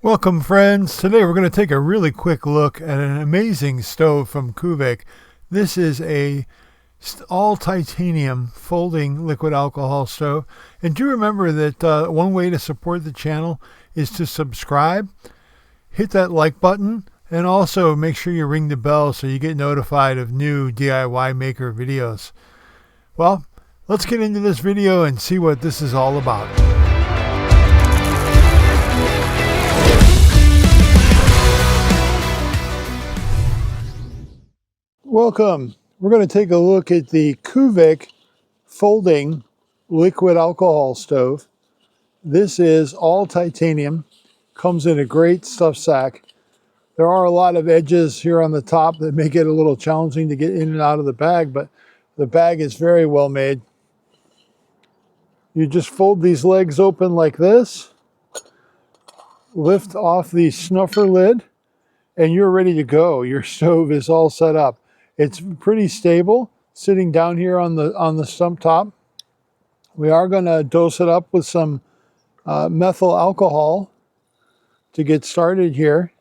Welcome friends. Today we're going to take a really quick look at an amazing stove from Kuvik. This is a all titanium folding liquid alcohol stove. And do remember that one way to support the channel is to subscribe, hit that like button, and also make sure you ring the bell so you get notified of new DIY maker videos. Well, let's get into this video and see what this is all about. Welcome. We're going to take a look at the Kuvik folding liquid alcohol stove. This is all titanium, comes in a great stuff sack. There are a lot of edges here on the top that make it a little challenging to get in and out of the bag, but the bag is very well made. You just fold these legs open like this, lift off the snuffer lid, and you're ready to go. Your stove is all set up. It's pretty stable, sitting down here on the stump top. We are going to dose it up with some methyl alcohol to get started here.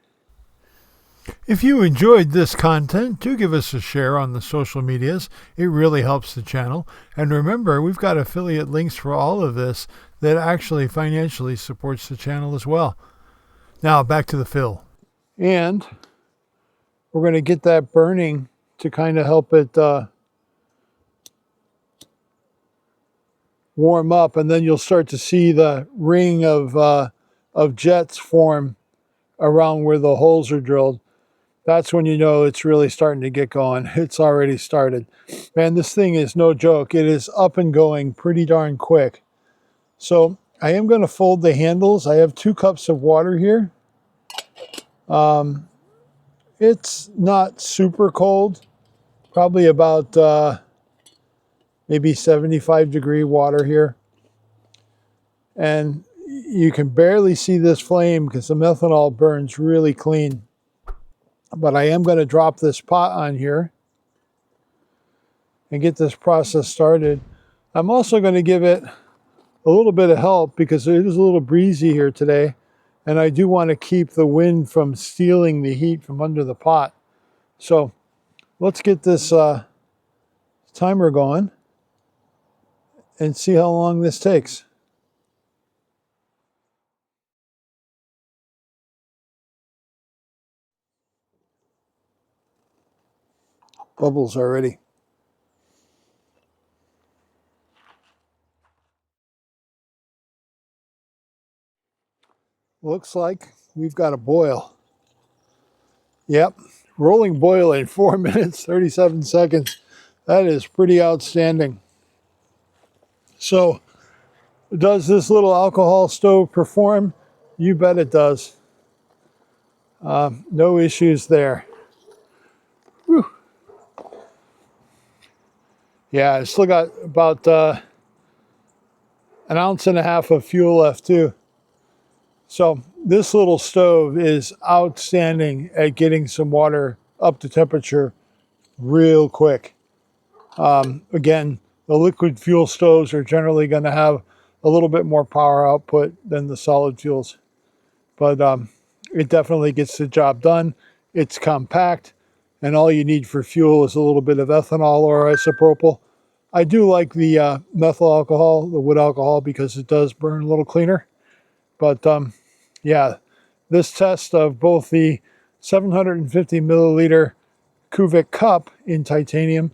If you enjoyed this content, do give us a share on the social medias. It really helps the channel. And remember, we've got affiliate links for all of this that actually financially supports the channel as well. Now back to the fill. And we're going to get that burning to kind of help it warm up, and then you'll start to see the ring of jets form around where the holes are drilled. That's when you know it's really starting to get going. It's already started. Man, this thing is no joke. It is up and going pretty darn quick. So I am going to fold the handles. I have 2 cups of water here. It's not super cold. Probably about maybe 75-degree water here. And you can barely see this flame because the methanol burns really clean. But I am going to drop this pot on here and get this process started. I'm also going to give it a little bit of help because it is a little breezy here today. And I do want to keep the wind from stealing the heat from under the pot. So let's get this timer going and see how long this takes. Bubbles already. Looks like we've got a boil. Yep, rolling boil in 4 minutes, 37 seconds. That is pretty outstanding. So, does this little alcohol stove perform? You bet it does. No issues there. Whew. Yeah, I still got about 1.5 ounces of fuel left too. So this little stove is outstanding at getting some water up to temperature real quick. Again, the liquid fuel stoves are generally going to have a little bit more power output than the solid fuels. But it definitely gets the job done. It's compact, and all you need for fuel is a little bit of ethanol or isopropyl. I do like the methyl alcohol, the wood alcohol, because it does burn a little cleaner. But yeah, this test of both the 750 milliliter Kuvik cup in titanium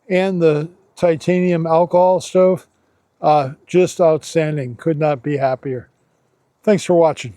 and the titanium alcohol stove, just outstanding. Could not be happier. Thanks for watching.